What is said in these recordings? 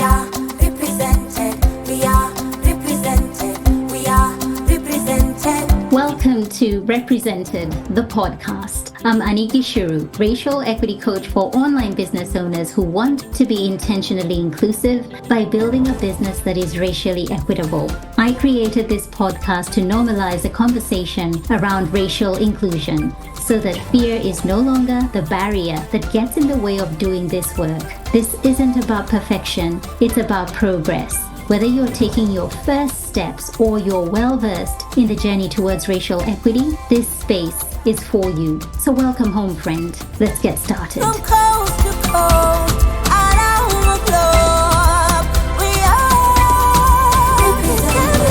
are represented. We are represented. We are represented. Welcome to Represented, the podcast. I'm Aniki Shuru, racial equity coach for online business owners who want to be intentionally inclusive by building a business that is racially equitable. I created this podcast to normalize a conversation around racial inclusion so that fear is no longer the barrier that gets in the way of doing this work. This isn't about perfection, it's about progress. Whether you're taking your first steps or you're well-versed in the journey towards racial equity, this space is for you. So welcome home, friend. Let's get started. From coast to coast, around the globe, we are represented.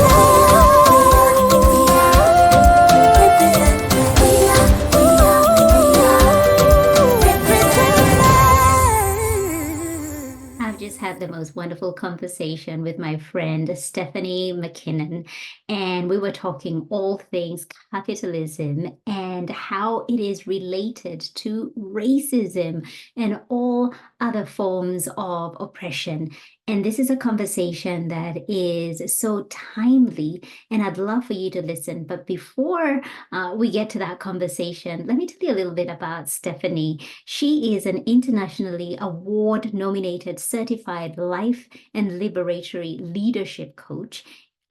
I've just had the most wonderful conversation with my friend Stephanie MacKinnon, and we were talking all things capitalism and how it is related to racism and all other forms of oppression. And this is a conversation that is so timely, and I'd love for you to listen. But before we get to that conversation, let me tell you a little bit about Stephanie. She is an internationally award-nominated certified life and liberatory leadership coach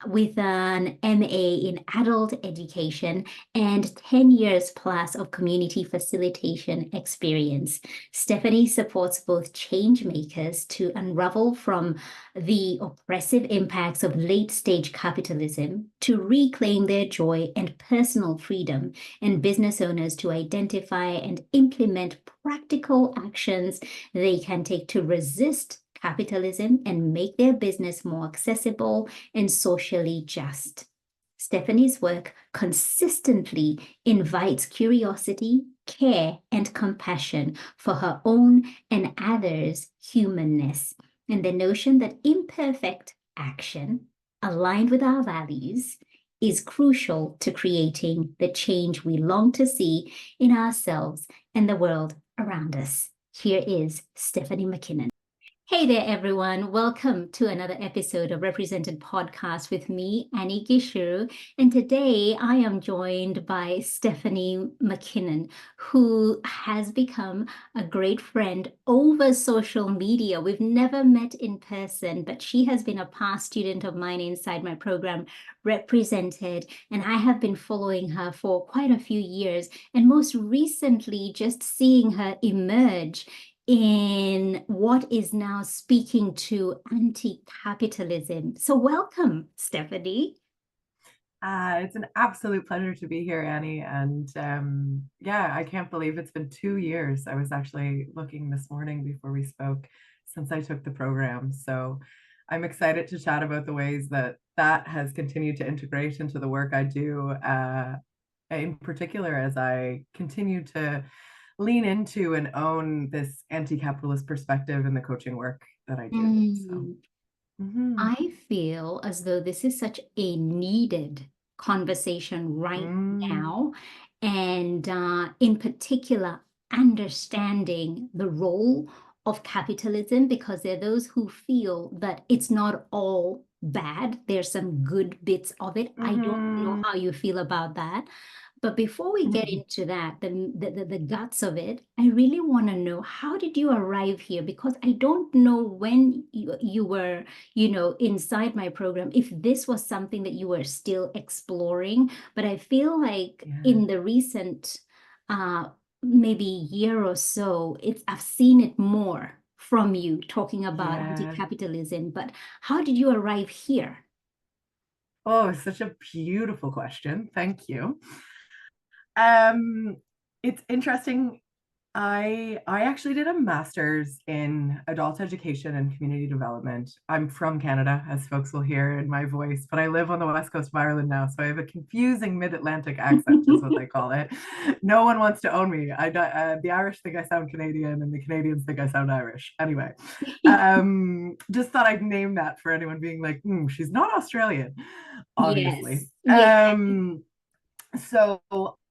with an MA in adult education and 10 years plus of community facilitation experience. Stephanie supports both changemakers to unravel from the oppressive impacts of late-stage capitalism, to reclaim their joy and personal freedom, and business owners to identify and implement practical actions they can take to resist capitalism and make their business more accessible and socially just. Stephanie's work consistently invites curiosity, care, and compassion for her own and others' humanness, and the notion that imperfect action aligned with our values is crucial to creating the change we long to see in ourselves and the world around us. Here is Stephanie MacKinnon. Hey there, everyone. Welcome to another episode of Represented Podcast with me, Annie Gishuru. And today I am joined by Stephanie MacKinnon, who has become a great friend over social media. We've never met in person, but she has been a past student of mine inside my program, Represented. And I have been following her for quite a few years. And most recently, just seeing her emerge in what is now speaking to anti-capitalism. So welcome, Stephanie. It's an absolute pleasure to be here, Annie. And I can't believe it's been 2 years. I was actually looking this morning before we spoke since I took the program. So I'm excited to chat about the ways that has continued to integrate into the work I do, in particular as I continue to lean into and own this anti-capitalist perspective in the coaching work that I do. So, I feel as though this is such a needed conversation right now. And in particular, understanding the role of capitalism, because there are those who feel that it's not all bad. There's some good bits of it. I don't know how you feel about that. But before we get into that, the guts of it, I really want to know, how did you arrive here? Because I don't know when you were, inside my program, if this was something that you were still exploring. But I feel like in the recent, maybe year or so, I've seen it more from you talking about anti-capitalism. But how did you arrive here? Oh, such a beautiful question. Thank you. It's interesting. I actually did a master's in adult education and community development. I'm from Canada, as folks will hear in my voice, but I live on the west coast of Ireland now, so I have a confusing mid-Atlantic accent, is what they call it. No one wants to own me. The Irish think I sound Canadian, and the Canadians think I sound Irish. Anyway, just thought I'd name that for anyone being like, she's not Australian, obviously. Yes. So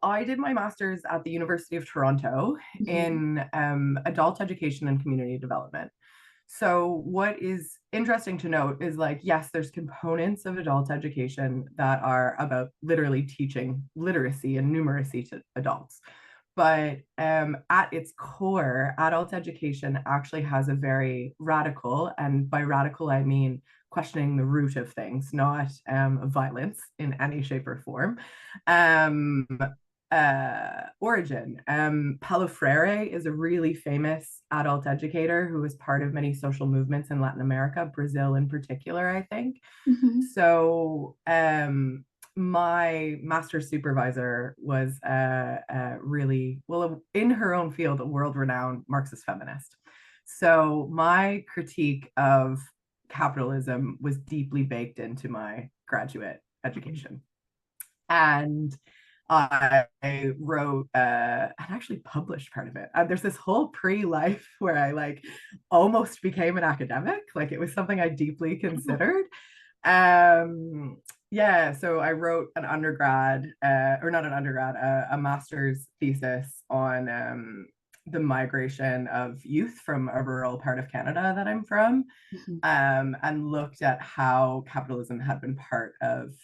I did my master's at the University of Toronto in adult education and community development. So what is interesting to note is like, yes, there's components of adult education that are about literally teaching literacy and numeracy to adults. But at its core, adult education actually has a very radical, and by radical, I mean questioning the root of things, not violence in any shape or form, um, origin. Paulo Freire is a really famous adult educator who was part of many social movements in Latin America, Brazil in particular, I think. Mm-hmm. So my master's supervisor was really, well, in her own field, a world-renowned Marxist feminist. So my critique of capitalism was deeply baked into my graduate education. And I wrote and actually published part of it. There's this whole pre-life where I like almost became an academic. Like it was something I deeply considered. Yeah, so I wrote an undergrad, or not an undergrad, a master's thesis on the migration of youth from a rural part of Canada that I'm from, Mm-hmm. and looked at how capitalism had been part of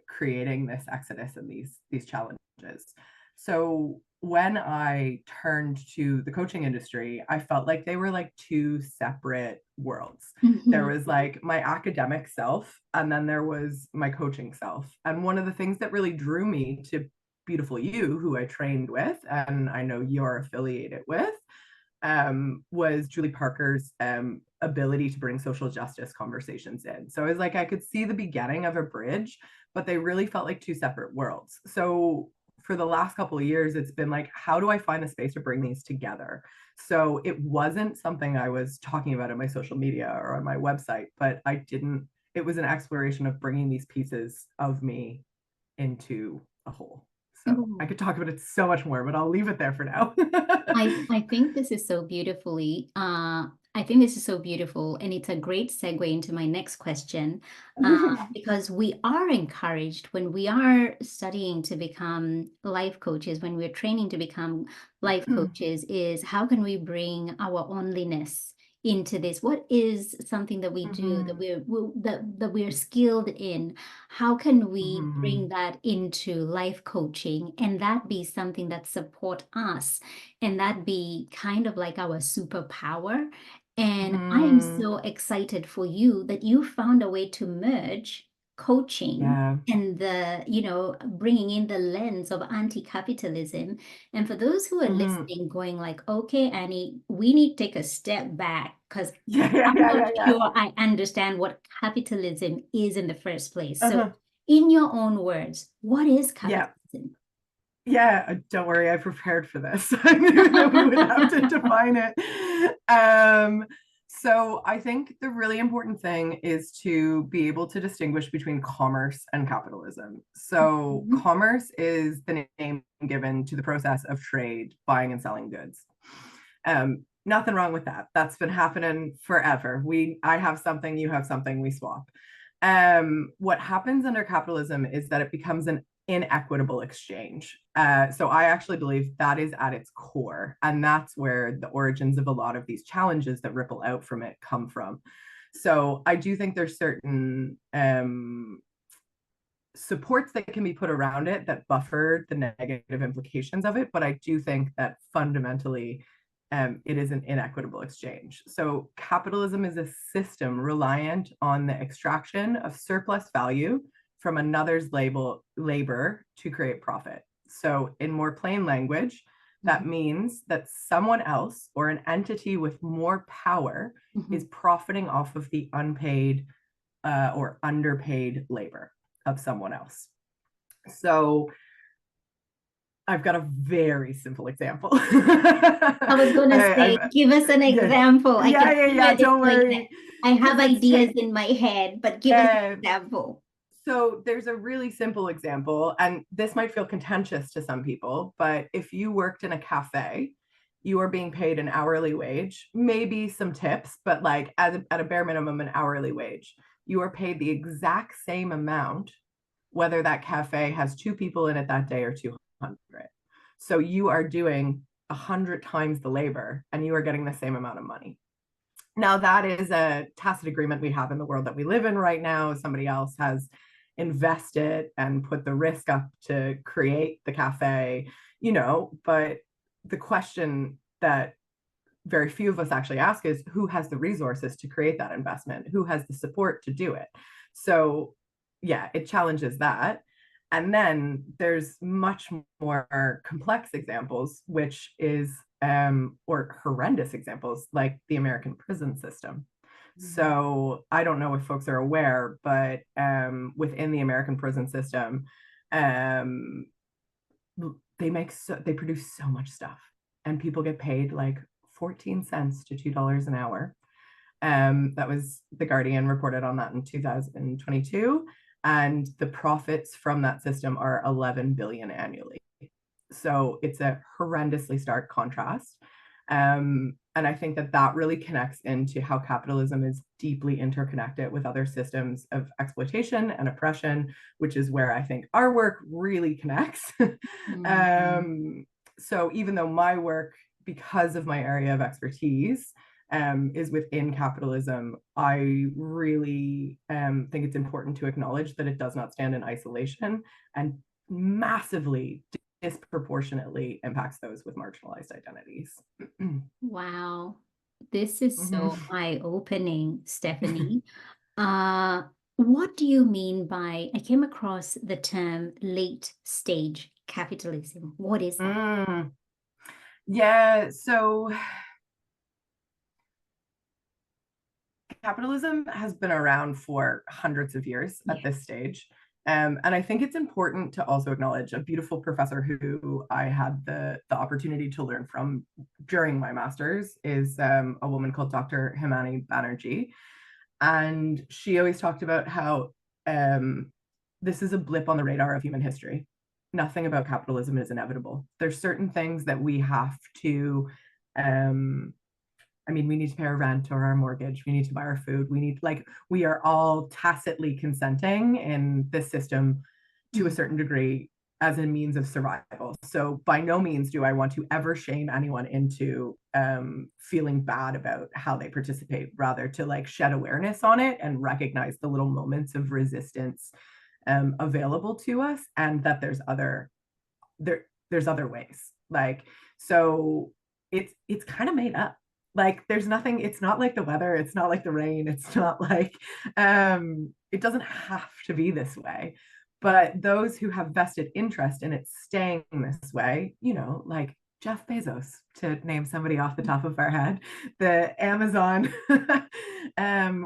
creating this exodus and these challenges. So when I turned to the coaching industry, I felt like they were like two separate worlds. Mm-hmm. There was like my academic self, and then there was my coaching self. And one of the things that really drew me to Beautiful You, who I trained with, and I know you're affiliated with, was Julie Parker's ability to bring social justice conversations in. So I was like, I could see the beginning of a bridge, but they really felt like two separate worlds. So for the last couple of years, it's been like, how do I find a space to bring these together? So it wasn't something I was talking about on my social media or on my website, but it was an exploration of bringing these pieces of me into a whole. So I could talk about it so much more, but I'll leave it there for now. I think this is so beautifully, I think this is so beautiful, and it's a great segue into my next question, because we are encouraged when we are studying to become life coaches, when we're training to become life coaches, is how can we bring our onlyness into this? What is something that we do that we're skilled in? How can we bring that into life coaching and that be something that support us and that be kind of like our superpower? And I am so excited for you that you found a way to merge coaching Yeah. and bringing in the lens of anti-capitalism. And for those who are listening, going like, okay, Annie, we need to take a step back because I'm not sure I understand what capitalism is in the first place. So in your own words, what is capitalism? Yeah, don't worry, I prepared for this. I knew that we would have to define it. So I think the really important thing is to be able to distinguish between commerce and capitalism. So commerce is the name given to the process of trade, buying and selling goods. Nothing wrong with that. That's been happening forever. I have something, you have something, we swap. What happens under capitalism is that it becomes an inequitable exchange. So I actually believe that is at its core, and that's where the origins of a lot of these challenges that ripple out from it come from. So I do think there's certain supports that can be put around it that buffer the negative implications of it, but I do think that fundamentally it is an inequitable exchange. So capitalism is a system reliant on the extraction of surplus value from another's labor to create profit. So in more plain language, that means that someone else or an entity with more power is profiting off of the unpaid or underpaid labor of someone else. So I've got a very simple example. I was going to say, give us an example. Yeah, don't worry. I have ideas in my head, but give us an example. So there's a really simple example, and this might feel contentious to some people, but if you worked in a cafe, you are being paid an hourly wage, maybe some tips, but like at a bare minimum, an hourly wage. You are paid the exact same amount, whether that cafe has 2 people in it that day or 200. So you are doing 100 times the labor and you are getting the same amount of money. Now, that is a tacit agreement we have in the world that we live in right now. Somebody else has invested and put the risk up to create the cafe, but the question that very few of us actually ask is, who has the resources to create that investment? Who has the support to do it? So yeah, it challenges that. And then there's much more complex examples, which is or horrendous examples like the American prison system. So I don't know if folks are aware, but within the American prison system, they produce so much stuff, and people get paid like 14 cents to $2 an hour. That was The Guardian reported on that in 2022, and the profits from that system are 11 billion annually. So it's a horrendously stark contrast. And I think that really connects into how capitalism is deeply interconnected with other systems of exploitation and oppression, which is where I think our work really connects. So even though my work, because of my area of expertise, is within capitalism, I really think it's important to acknowledge that it does not stand in isolation and massively disproportionately impacts those with marginalized identities. Wow, this is so eye-opening, Stephanie. What do you mean by, I came across the term late stage capitalism. What is that? Yeah, so capitalism has been around for hundreds of years at this stage. And I think it's important to also acknowledge a beautiful professor who I had the opportunity to learn from during my master's is a woman called Dr. Himani Banerjee. And she always talked about how this is a blip on the radar of human history. Nothing about capitalism is inevitable. There's certain things that we have to we need to pay our rent or our mortgage. We need to buy our food. We are all tacitly consenting in this system to a certain degree as a means of survival. So by no means do I want to ever shame anyone into feeling bad about how they participate, rather to shed awareness on it and recognize the little moments of resistance available to us, and that there's other ways. So it's kind of made up. There's nothing, it's not like the weather, it's not like the rain, it's not like it doesn't have to be this way. But those who have vested interest in it staying this way, like Jeff Bezos, to name somebody off the top of our head, the Amazon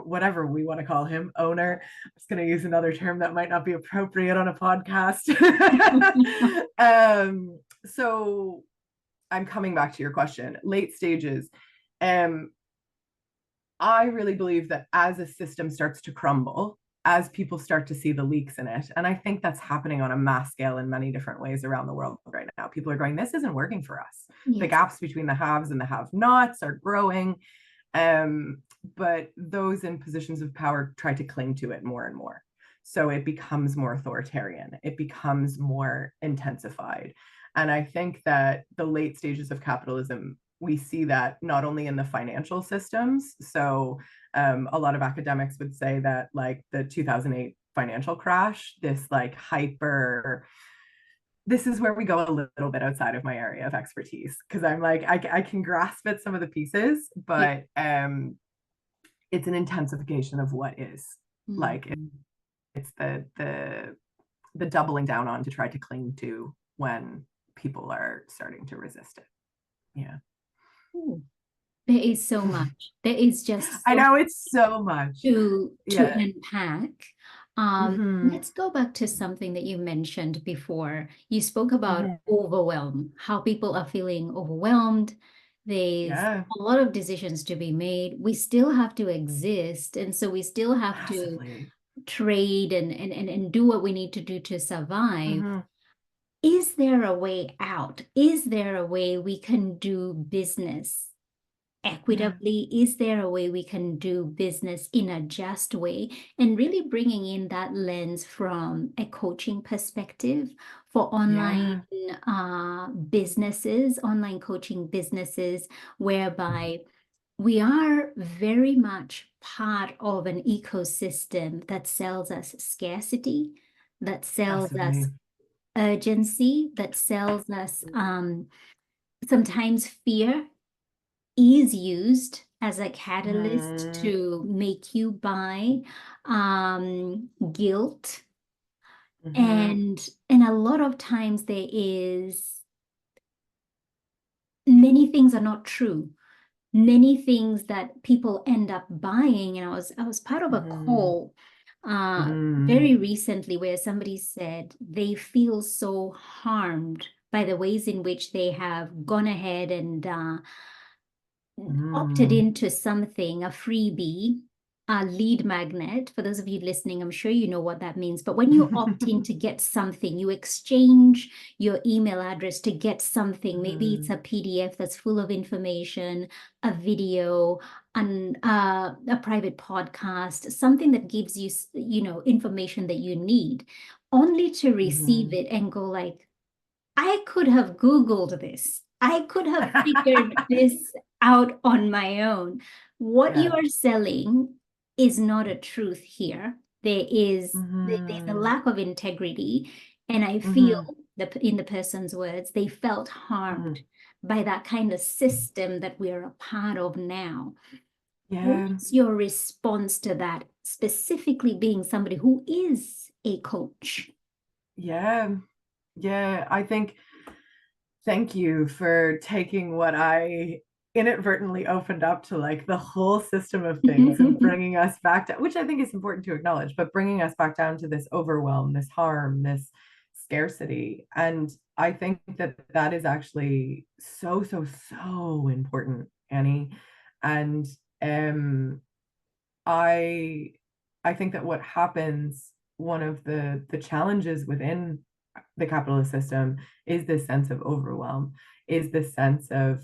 whatever we want to call him, owner. I'm just going to use another term that might not be appropriate on a podcast. So I'm coming back to your question, late stages. I really believe that as a system starts to crumble, as people start to see the leaks in it, and I think that's happening on a mass scale in many different ways around the world right now. People are going, this isn't working for us. Yes. The gaps between the haves and the have-nots are growing. But those in positions of power try to cling to it more and more. So it becomes more authoritarian. It becomes more intensified. And I think that the late stages of capitalism, we see that not only in the financial systems. So a lot of academics would say that the 2008 financial crash, this this is where we go a little bit outside of my area of expertise, because I'm I can grasp at some of the pieces, but it's an intensification of what is. It's the doubling down on to try to cling to when people are starting to resist it. Yeah. Ooh, there is so much. There is just so I know, it's so much to unpack. Let's go back to something that you mentioned before. You spoke about overwhelm, how people are feeling overwhelmed. There's a lot of decisions to be made. We still have to exist, and so we still have to trade and do what we need to do to survive. Is there a way out? Is there a way we can do business equitably? Is there a way we can do business in a just way? And really bringing in that lens from a coaching perspective for online businesses, online coaching businesses, whereby We are very much part of an ecosystem that sells us scarcity, that sells us Massively. urgency, that sells us sometimes fear is used as a catalyst Mhm. to make you buy, guilt, Mhm. and a lot of times there is many things are not true. Many things that people end up buying. And I was part of a Mhm. call Mhm. very recently where somebody said they feel so harmed by the ways in which they have gone ahead and opted Mhm. into something, a freebie, a lead magnet. For those of you listening, I'm sure you know what that means. But when you opt in to get something, you exchange your email address to get something. Maybe it's Mhm. a PDF that's full of information, a video, a private podcast, something that gives you, information that you need, only to receive Mhm. it and go like, I could have Googled this. I could have figured this out on my own. What you Yeah. are selling is not a truth here. There's a Mhm. lack of integrity, and I feel Mhm. that in the person's words, they felt harmed Mhm. by that kind of system that we are a part of now. Yeah. What's your response to that, specifically being somebody who is a coach? Yeah. Yeah. I think thank you for taking what I inadvertently opened up to, like, the whole system of things, and bringing us back to, which I think is important to acknowledge, but bringing us back down to this overwhelm, this harm, this scarcity. And I think that that is actually so, so, so important, Annie. And um, I I think that what happens, one of the challenges within the capitalist system, is this sense of overwhelm, is this sense of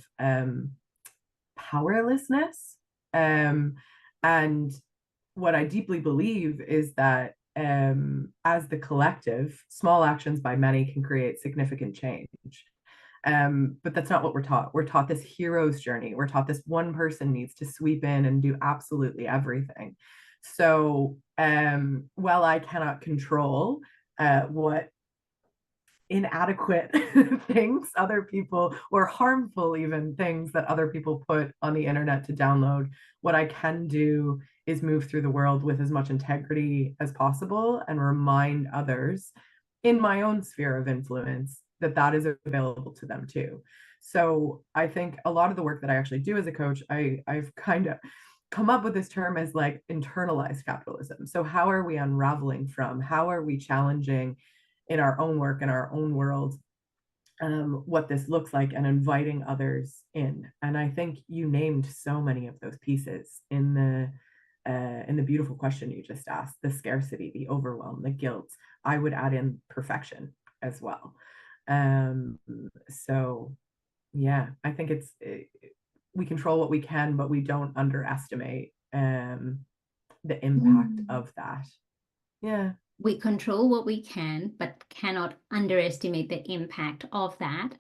powerlessness. Um, and what I deeply believe is that as the collective, small actions by many can create significant change. But that's not what we're taught. We're taught this hero's journey. We're taught this one person needs to sweep in and do absolutely everything. So while I cannot control what inadequate things other people, or harmful even things that other people put on the internet to download, what I can do is move through the world with as much integrity as possible and remind others in my own sphere of influence that that is available to them too. So I think a lot of the work that I actually do as a coach, I've kind of come up with this term as like internalized capitalism. So how are we unraveling from, how are we challenging in our own work, in our own world, what this looks like, and inviting others in. And I think you named so many of those pieces in the beautiful question you just asked: the scarcity, the overwhelm, the guilt. I would add in perfection as well. Um, so yeah, I think we control what we can, but we don't underestimate the impact Mm. of that. Yeah. We control what we can, but cannot underestimate the impact of that.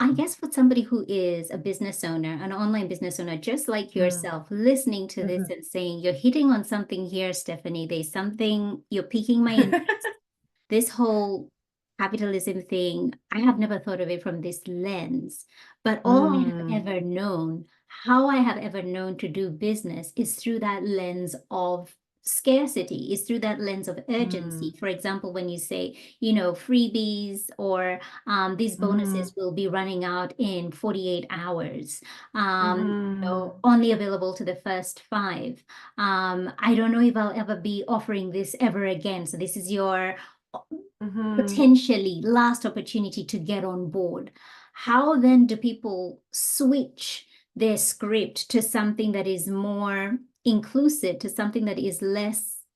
I guess for somebody who is a business owner, an online business owner, just like Mm. yourself, listening to this Mhm. and saying, you're hitting on something here, Stephanie, there's something, you're piquing my interest. This whole capitalism thing, I have never thought of it from this lens, but all I have Mm. ever known, how I have ever known to do business is through that lens of scarcity, is through that lens of Mm. urgency. For example, when you say, freebies or these Mhm. bonuses will be running out in 48 hours, Mhm. only available to the first five. I don't know if I'll ever be offering this ever again. So this is your Mhm. potentially last opportunity to get on board. How then do people switch their script to something that is more inclusive, to something that is less,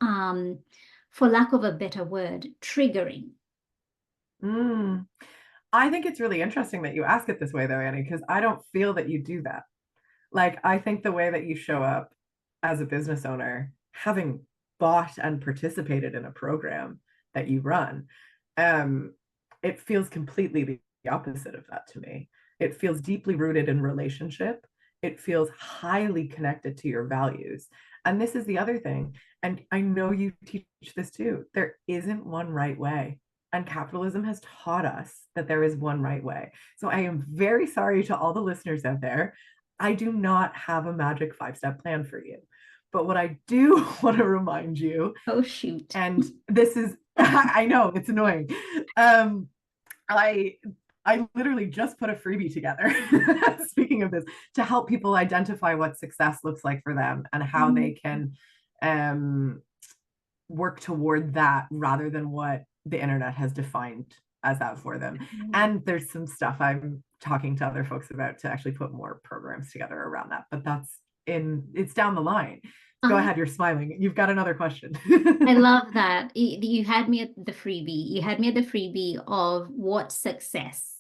for lack of a better word, triggering? Mm. I think it's really interesting that you ask it this way, though, Annie, because I don't feel that you do that. Like, I think the way that you show up as a business owner, having bought and participated in a program that you run, um, it feels completely the opposite of that to me. It feels deeply rooted in relationship. It feels highly connected to your values. And this is the other thing. And I know you teach this too. There isn't one right way. And capitalism has taught us that there is one right way. So I am very sorry to all the listeners out there. I do not have a magic 5-step plan for you. But what I do want to remind you, Oh, shoot. and this is, I know it's annoying. I literally just put a freebie together, speaking of this, to help people identify what success looks like for them and how they can work toward that rather than what the internet has defined as that for them. And there's some stuff I'm talking to other folks about to actually put more programs together around that. But it's down the line. Go ahead, you're smiling. You've got another question. I love that. You had me at the freebie. You had me at the freebie of what success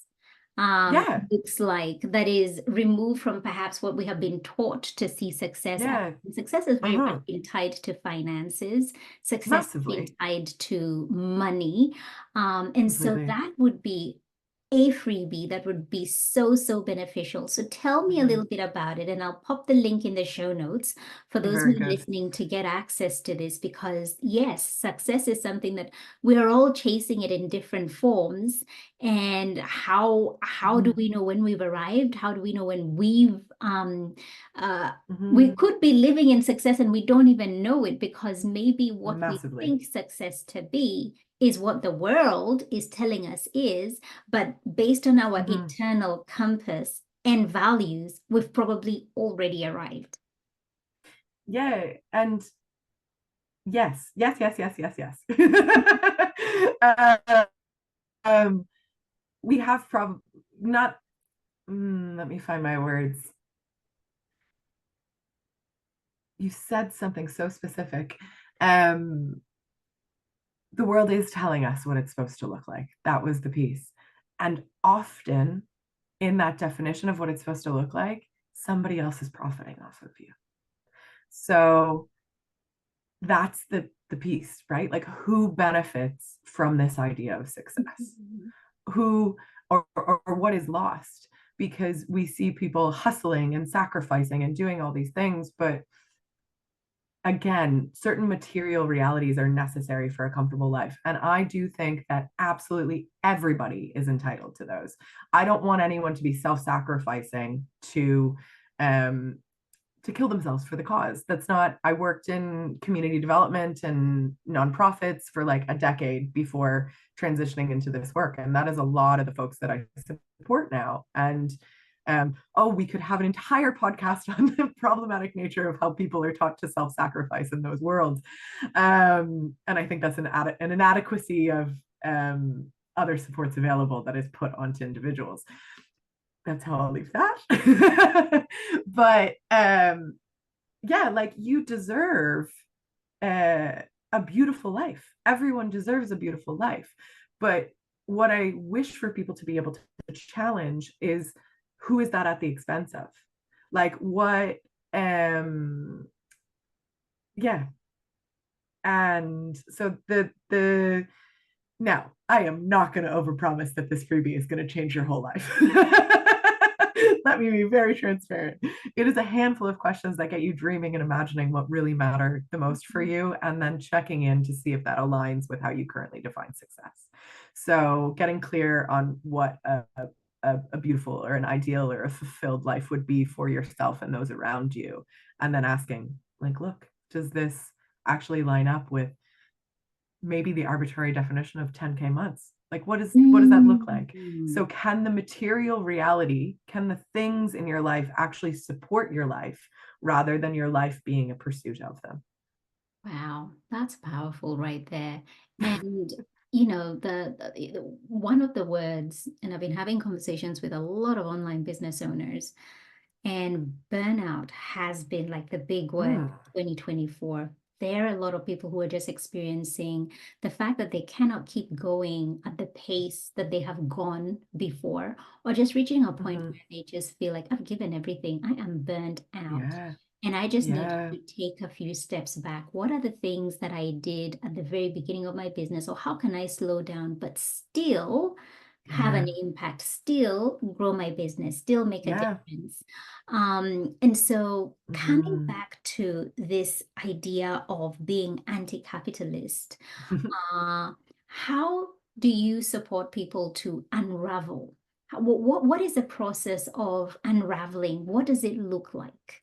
looks like, that is removed from perhaps what we have been taught to see success as. Success is very much been tied to finances. Success has been tied to money. And so that would be a freebie that would be so, so beneficial. So tell me a little bit about it, and I'll pop the link in the show notes for those who are listening to get access to this, because yes, success is something that we're all chasing it in different forms. And how do we know when we've arrived? How do we know when we could be living in success and we don't even know it, because maybe what we think success to be is what the world is telling us is, but based on our internal compass and values, we've probably already arrived. Yeah, and yes. We have not, let me find my words. You said something so specific. The world is telling us what it's supposed to look like. That was the piece. And often in that definition of what it's supposed to look like, somebody else is profiting off of you. So that's the piece, right? Like, who benefits from this idea of success? Who or what is lost? Because we see people hustling and sacrificing and doing all these things, but again, certain material realities are necessary for a comfortable life. And I do think that absolutely everybody is entitled to those. I don't want anyone to be self-sacrificing to kill themselves for the cause. That's not, I worked in community development and nonprofits for like a decade before transitioning into this work. And that is a lot of the folks that I support now. And we could have an entire podcast on the problematic nature of how people are taught to self-sacrifice in those worlds. And I think that's an inadequacy of other supports available that is put onto individuals. That's how I'll leave that. But yeah, like, you deserve a beautiful life. Everyone deserves a beautiful life. But what I wish for people to be able to challenge is, who is that at the expense of? Like, what, yeah. And so now, I am not going to overpromise that this freebie is going to change your whole life. Let me be very transparent. It is a handful of questions that get you dreaming and imagining what really matter the most for you, and then checking in to see if that aligns with how you currently define success. So getting clear on what a beautiful or an ideal or a fulfilled life would be for yourself and those around you, and then asking, like, look, does this actually line up with maybe the arbitrary definition of 10K months? Like, what does that look like? So can the material reality, can the things in your life actually support your life rather than your life being a pursuit of them? Wow, that's powerful right there. And you know, the one of the words, and I've been having conversations with a lot of online business owners, and burnout has been like the big word 2024. There are a lot of people who are just experiencing the fact that they cannot keep going at the pace that they have gone before, or just reaching a point where they just feel like, I've given everything, I am burnt out. Yeah. And I just need to take a few steps back. What are the things that I did at the very beginning of my business, or how can I slow down but still have an Yeah. impact, still grow my business, still make a Yeah. difference. And so coming Mhm. back to this idea of being anti-capitalist, how do you support people to unravel? What is the process of unraveling? What does it look like?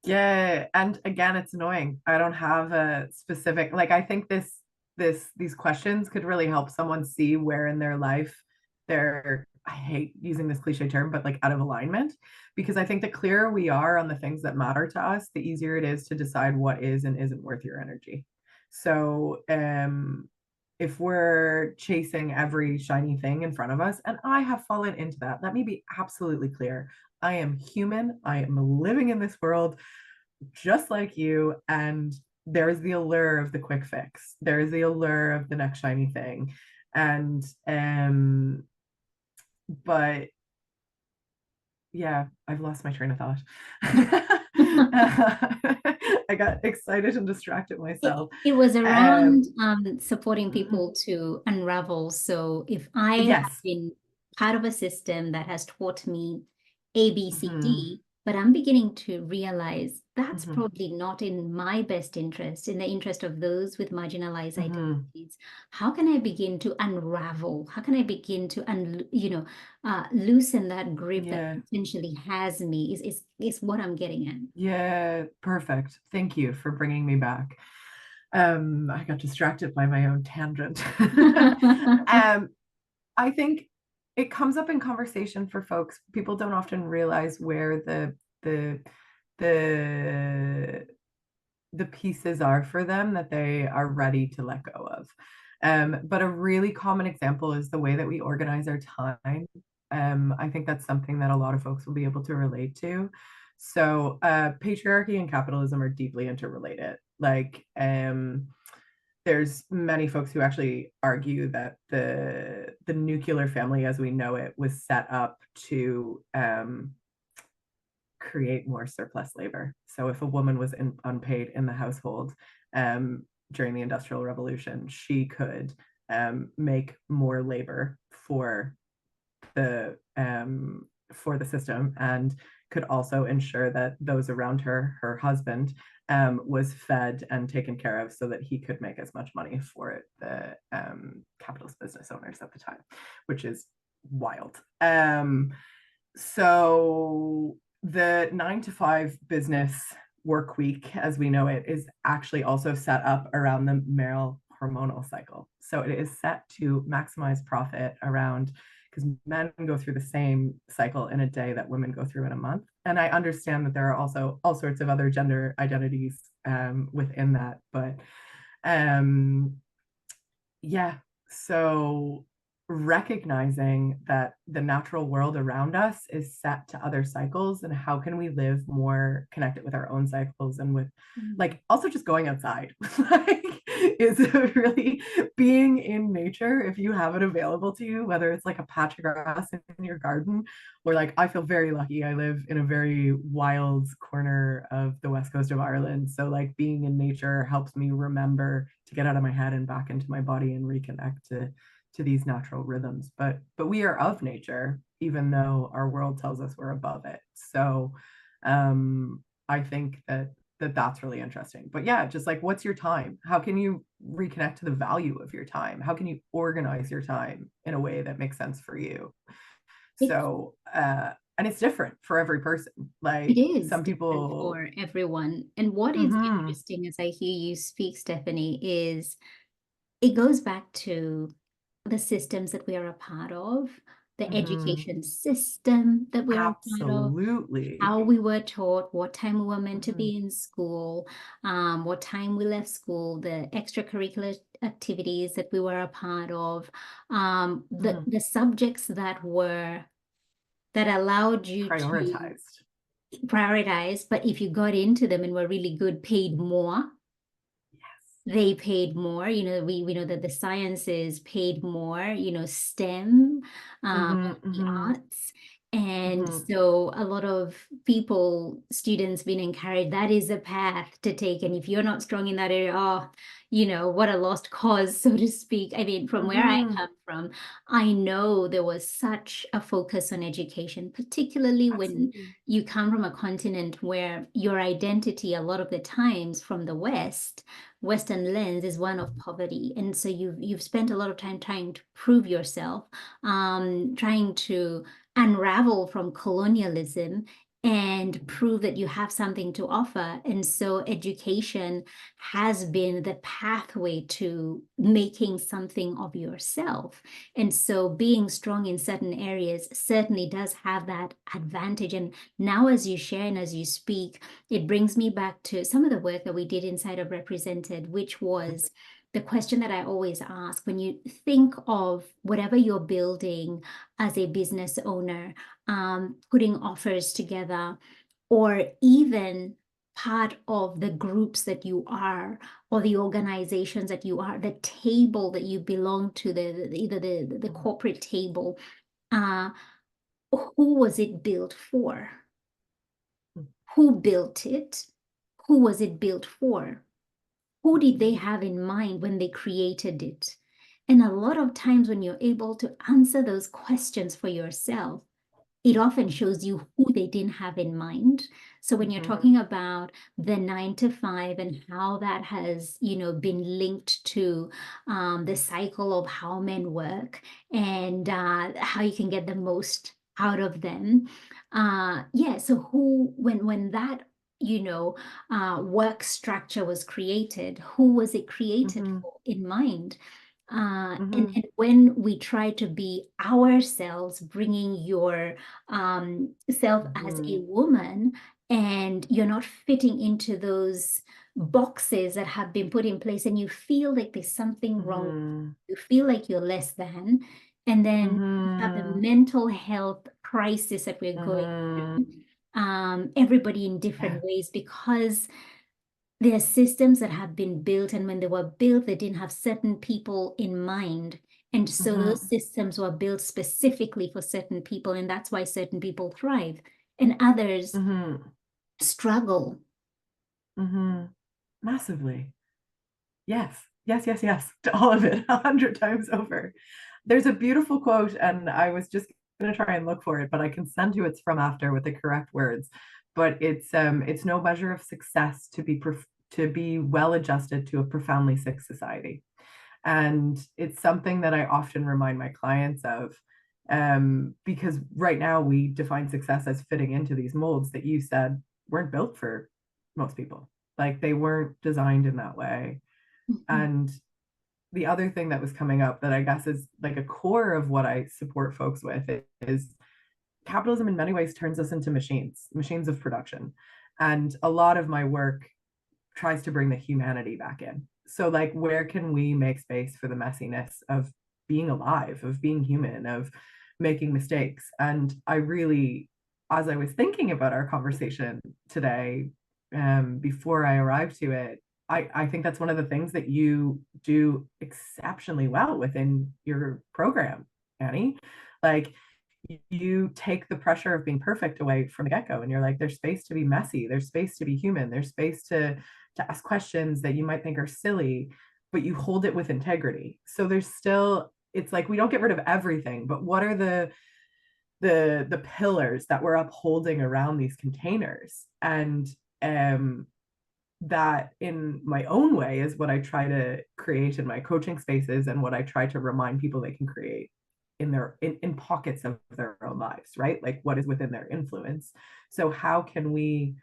Yeah, and again, it's annoying. I don't have a specific, like, I think these questions could really help someone see where in their life they're, I hate using this cliche term, but like out of alignment. Because I think the clearer we are on the things that matter to us, the easier it is to decide what is and isn't worth your energy. So, if we're chasing every shiny thing in front of us, and I have fallen into that, let me be absolutely clear. I am human. I am living in this world just like you, and there's the allure of the quick fix. There's the allure of the next shiny thing. And but yeah, I've lost my train of thought. I got excited and distracted myself. It was around Um, supporting people to unravel. So if I have yes. been part of a system that has taught me A, B, C, Mhm, D, but I'm beginning to realize that's mhm, probably not in my best interest, in the interest of those with marginalized mhm. identities. How can I begin to unravel? How can I begin to loosen that grip that Yeah. potentially has me? Is what I'm getting at. Yeah, perfect. Thank you for bringing me back. I got distracted by my own tangent. um, I think it comes up in conversation for folks. People don't often realize where the the the pieces are for them that they are ready to let go of. But a really common example is the way that we organize our time. I think that's something that a lot of folks will be able to relate to. So, patriarchy and capitalism are deeply interrelated. Like, there's many folks who actually argue that the nuclear family as we know it was set up to create more surplus labor. So if a woman was unpaid in the household during the Industrial Revolution, she could make more labor for the system, and could also ensure that those around her, her husband, was fed and taken care of so that he could make as much money for the capitalist business owners at the time, which is wild. So the 9 to 5 business work week, as we know it, is actually also set up around the male hormonal cycle. So it is set to maximize profit around, because men go through the same cycle in a day that women go through in a month. And I understand that there are also all sorts of other gender identities within that. But yeah, so recognizing that the natural world around us is set to other cycles, and how can we live more connected with our own cycles, and with, like, also just going outside like is really being in nature if you have it available to you, whether it's like a patch of grass in your garden, or like, I feel very lucky, I live in a very wild corner of the west coast of Ireland, so like being in nature helps me remember to get out of my head and back into my body and reconnect to these natural rhythms. But we are of nature, even though our world tells us we're above it. So I think that's really interesting. But yeah, just like, what's your time? How can you reconnect to the value of your time? How can you organize your time in a way that makes sense for you? It, So and it's different for every person. it Like, is some different people. for everyone. And what is Mhm, interesting as I hear you speak, Stephanie, is it goes back to the systems that we are a part of, the mhm. education system that we are a part of, Absolutely. how we were taught, what time we were meant to Mhm, be in school, what time we left school, the extracurricular activities that we were a part of, mhm. the subjects that allowed you to Prioritized. prioritize, but if you got into them and were really good, paid more. Yes. They paid more. We know that the sciences paid more, STEM, Mhm, the mhm. arts. And Mhm. so a lot of people, students being encouraged, that is a path to take. And if you're not strong in that area, oh, what a lost cause, so to speak. I mean, from where I Mhm. come from, I know there was such a focus on education, particularly when Absolutely. you come from a continent where your identity, a lot of the times from the Western lens, is one of poverty. And so you've spent a lot of time trying to prove yourself, trying to unravel from colonialism and prove that you have something to offer. And so education has been the pathway to making something of yourself. And so being strong in certain areas certainly does have that advantage. And now, as you share and as you speak, it brings me back to some of the work that we did inside of Represented, which was the question that I always ask when you think of whatever you're building as a business owner, putting offers together, or even part of the groups that you are, or the organizations that you are, the table that you belong to, either the corporate table, uh, who was it built for? Who built it? Who was it built for? Who did they have in mind when they created it? And a lot of times when you're able to answer those questions for yourself, it often shows you who they didn't have in mind. So when you're Mhm. talking about the 9 to 5 and how that has, been linked to the cycle of how men work and how you can get the most out of them. Yeah. So when that, work structure was created, who was it created Mhm. for in mind? And, Mhm. and when we try to be ourselves, bringing your self as a Mhm. woman, and you're not fitting into those boxes that have been put in place, and you feel like there's something wrong, Mhm. you feel like you're less than, and then you have the Mhm. mental health crisis that we're going Mhm. through, everybody in Yeah. different ways, because there are systems that have been built, and when they were built, they didn't have certain people in mind. And so those Mhm. systems were built specifically for certain people, and that's why certain people thrive and others Mhm. struggle. Mhm. Massively. Yes. Yes, yes, yes, to all of it, 100 times over. There's a beautiful quote, and I was just gonna try and look for it, but I can send you it's from after with the correct words. But it's no measure of success to be well adjusted to a profoundly sick society. And it's something that I often remind my clients of, because right now we define success as fitting into these molds that you said weren't built for most people. Like they weren't designed in that way. Mhm. And the other thing that was coming up that I guess is like a core of what I support folks with is capitalism in many ways turns us into machines of production. And a lot of my work tries to bring the humanity back in. So, like, where can we make space for the messiness of being alive, of being human, of making mistakes? And I really, as I was thinking about our conversation today, before I arrived to it, I think that's one of the things that you do exceptionally well within your program, Annie. Like, you take the pressure of being perfect away from the get-go, and you're like, there's space to be messy, there's space to be human, there's space to ask questions that you might think are silly, but you hold it with integrity. So there's still, it's like we don't get rid of everything, but what are the pillars that we're upholding around these containers? And um that in my own way is what I try to create in my coaching spaces, and what I try to remind people they can create in pockets of their own lives, right? Like what is within their influence. So how can we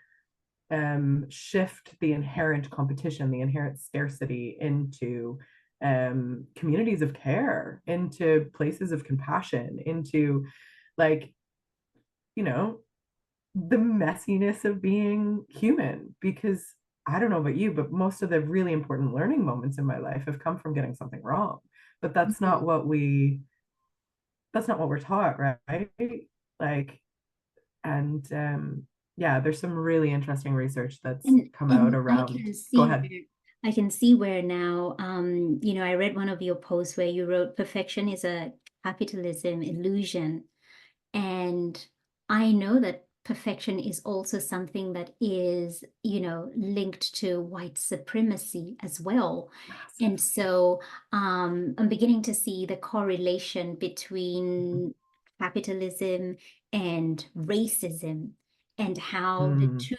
shift the inherent competition, the inherent scarcity into communities of care, into places of compassion, into like, you know, the messiness of being human? Because I don't know about you, but most of the really important learning moments in my life have come from getting something wrong. But Mhm. that's not what we're taught, right? Like, and yeah, there's some really interesting research that's come out And I around. can Go see ahead. where now, I read one of your posts where you wrote perfection is a capitalism illusion. And I know that perfection is also something that is, linked to white supremacy as well. And Massively. so I'm beginning to see the correlation between capitalism and racism, and how the Mm, two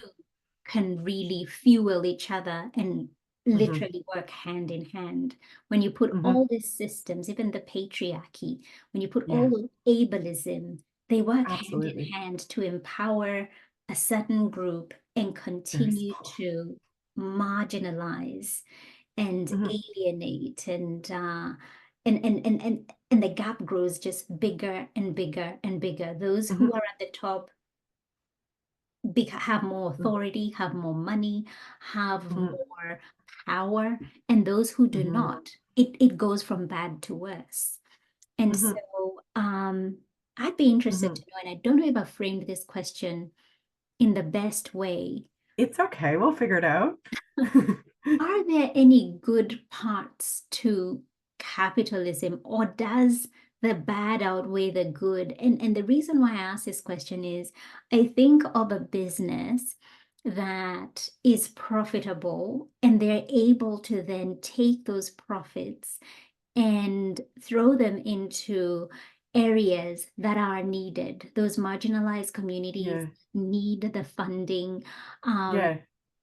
can really fuel each other and mhm, literally work hand in hand. When you put mhm. all these systems, even the patriarchy, when you put all Yeah, the ableism, they work hand in absolutely. hand to empower a certain group and Very continue small. to marginalize and Mhm, alienate, and the gap grows just bigger and bigger and bigger. Those who mhm, are at the top have more mhm, authority, have more money, have mhm, more power, and those who do mhm, not, it goes from bad to worse. And mhm, so I'd be interested to mhm. know, and I don't know if I framed this question in the best way. It's okay. We'll figure it out. Are there any good parts to capitalism, or does the bad outweigh the good? And the reason why I ask this question is I think of a business that is profitable, and they're able to then take those profits and throw them into areas that are needed. Those marginalized communities Yeah, need the funding. Um, yeah,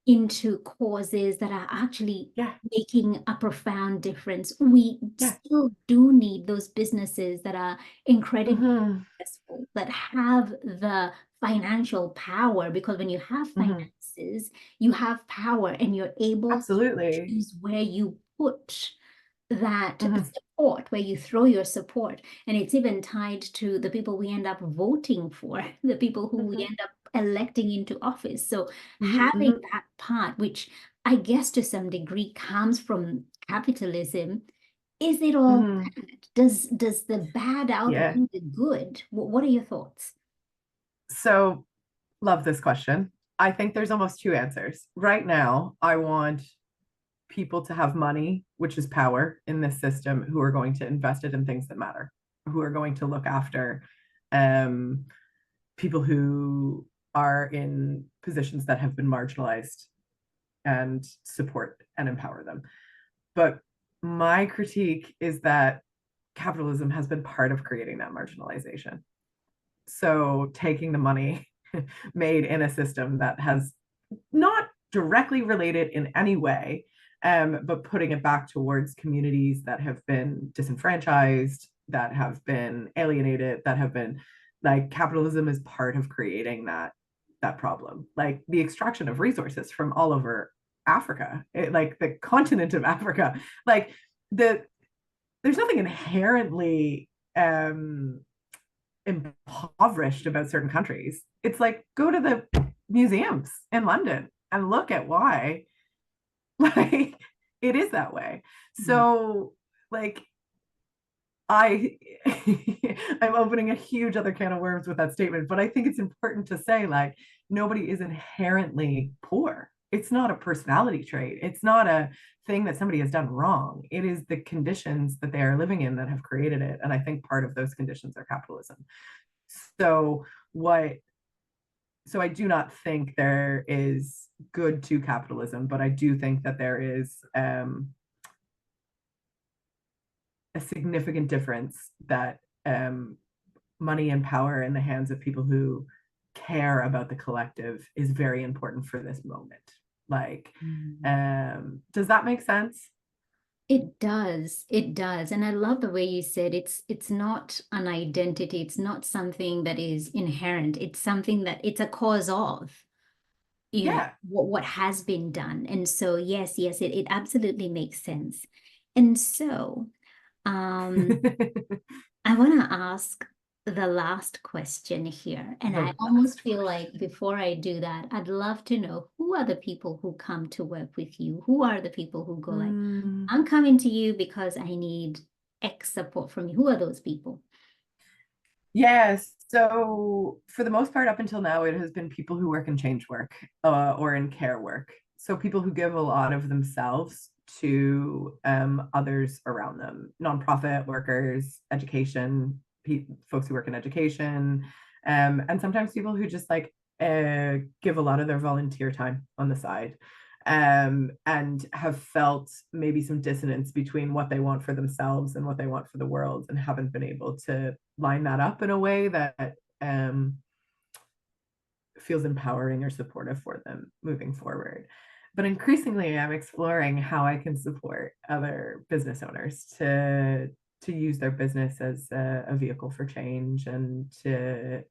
into causes that are actually yeah, making a profound difference. We yeah. still do need those businesses that are incredibly Mhm, successful, that have the financial power, because when you have mhm. finances, you have power and you're able to Absolutely. choose where you put that Mhm, support, where you throw your support. And it's even tied to the people we end up voting for, the people who we mhm, end up electing into office. So mhm, having mhm, that part, which I guess to some degree comes from capitalism, is it all mhm. bad? Does the bad Yeah. outweigh the good? What are your thoughts? So, love this question. I think there's almost two answers. Right now, I want people to have money, which is power in this system, who are going to invest it in things that matter, who are going to look after um, people who are in positions that have been marginalized and support and empower them. But my critique is that capitalism has been part of creating that marginalization. So taking the money made in a system that has not directly related in any way, but putting it back towards communities that have been disenfranchised, that have been alienated, that have been like capitalism is part of creating that problem. Like the extraction of resources from all over Africa, like the continent of Africa, like the there's nothing inherently impoverished about certain countries. It's like go to the museums in London and look at why like it is that way. Mm. So like I I'm opening a huge other can of worms with that statement, but I think it's important to say like nobody is inherently poor. It's not a personality trait. It's not a thing that somebody has done wrong. It is the conditions that they are living in that have created it. And I think part of those conditions are capitalism. So what so I do not think there is good to capitalism, but I do think that there is a significant difference that money and power in the hands of people who care about the collective is very important for this moment. Like, Mm. does that make sense? It does. It does. And I love the way you said it's not an identity. It's not something that is inherent. It's something that it's a cause of, Yeah. what has been done. And so yes, it absolutely makes sense. And so um I want to ask the last question here. And I The almost last feel like question. before I do that, I'd love to know, who are the people who come to work with you? Who are the people who go like, Mm, I'm coming to you because I need X support from you? Who are those people? yes. So for the most part, up until now, it has been people who work in change work or in care work. So people who give a lot of themselves to others around them, nonprofit workers, education, folks who work in education, And sometimes people who just like give a lot of their volunteer time on the side, and have felt maybe some dissonance between what they want for themselves and what they want for the world, and haven't been able to line that up in a way that feels empowering or supportive for them moving forward. But increasingly, I'm exploring how I can support other business owners to use their business as a vehicle for change, and to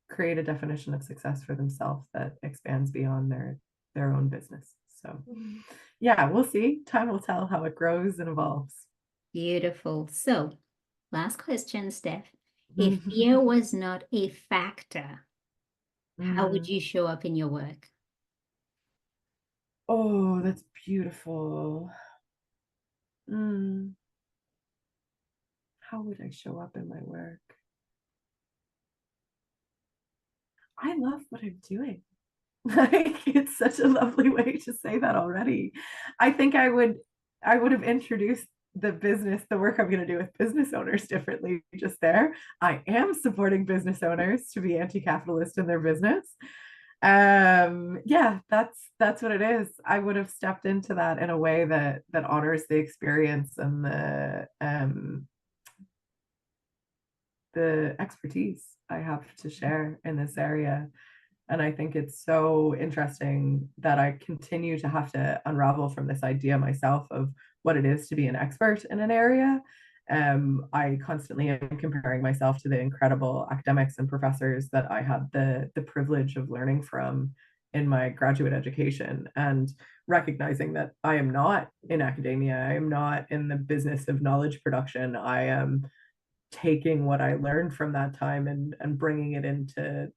create a definition of success for themselves that expands beyond their own business. So yeah, we'll see. Time will tell how it grows and evolves. Beautiful. So, last question, Steph. If fear was not a factor, how would you show up in your work? Oh, that's beautiful. How would I show up in my work? I love what I'm doing. Like, it's such a lovely way to say that already. I think I would have introduced the work I'm going to do with business owners differently just there. I am supporting business owners to be anti-capitalist in their business. Yeah, that's what it is. I would have stepped into that in a way that honors the experience and the expertise I have to share in this area. And I think it's so interesting that I continue to have to unravel from this idea myself of what it is to be an expert in an area. I constantly am comparing myself to the incredible academics and professors that I had the privilege of learning from in my graduate education, and recognizing that I am not in academia. I am not in the business of knowledge production. I am taking what I learned from that time and bringing it into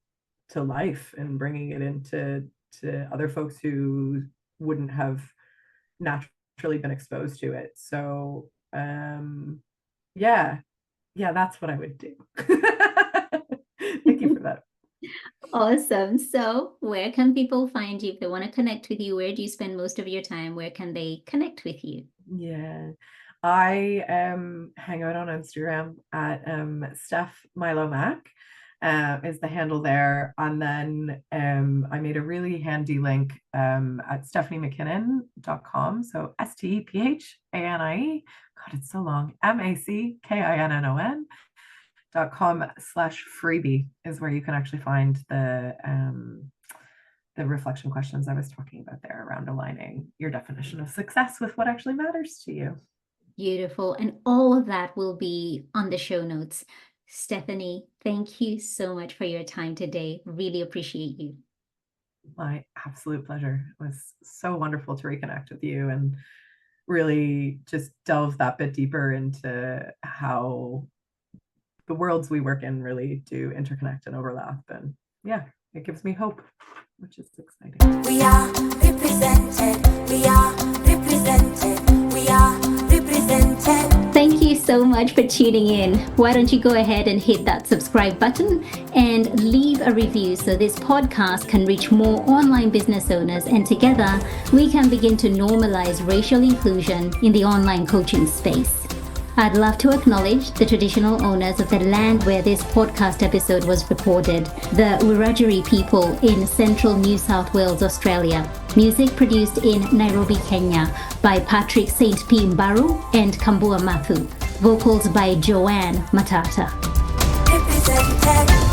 life, and bringing it into other folks who wouldn't have naturally been exposed to it. So yeah, that's what I would do. Thank you for that. Awesome. So, where can people find you if they want to connect with you? Where do you spend most of your time? Where can they connect with you? Yeah, I hang out on Instagram at Steph Milo Mac. Is the handle there. And then I made a really handy link at stephaniemackinnon.com. So STEPHANIE, God, it's so long, MACKINNON.com/freebie is where you can actually find the reflection questions I was talking about there around aligning your definition of success with what actually matters to you. Beautiful. And all of that will be on the show notes. Stephanie, thank you so much for your time today. Really appreciate you. My absolute pleasure. It was so wonderful to reconnect with you and really just delve that bit deeper into how the worlds we work in really do interconnect and overlap. And yeah, it gives me hope, which is exciting. We are represented. We are represented. We are represented. Thank you so much for tuning in. Why don't you go ahead and hit that subscribe button and leave a review so this podcast can reach more online business owners, and together we can begin to normalize racial inclusion in the online coaching space. I'd love to acknowledge the traditional owners of the land where this podcast episode was recorded, the Wiradjuri people in central New South Wales, Australia. Music produced in Nairobi, Kenya by Patrick St. Pimbaru and Kambua Mathu. Vocals by Joanne Matata. Represented.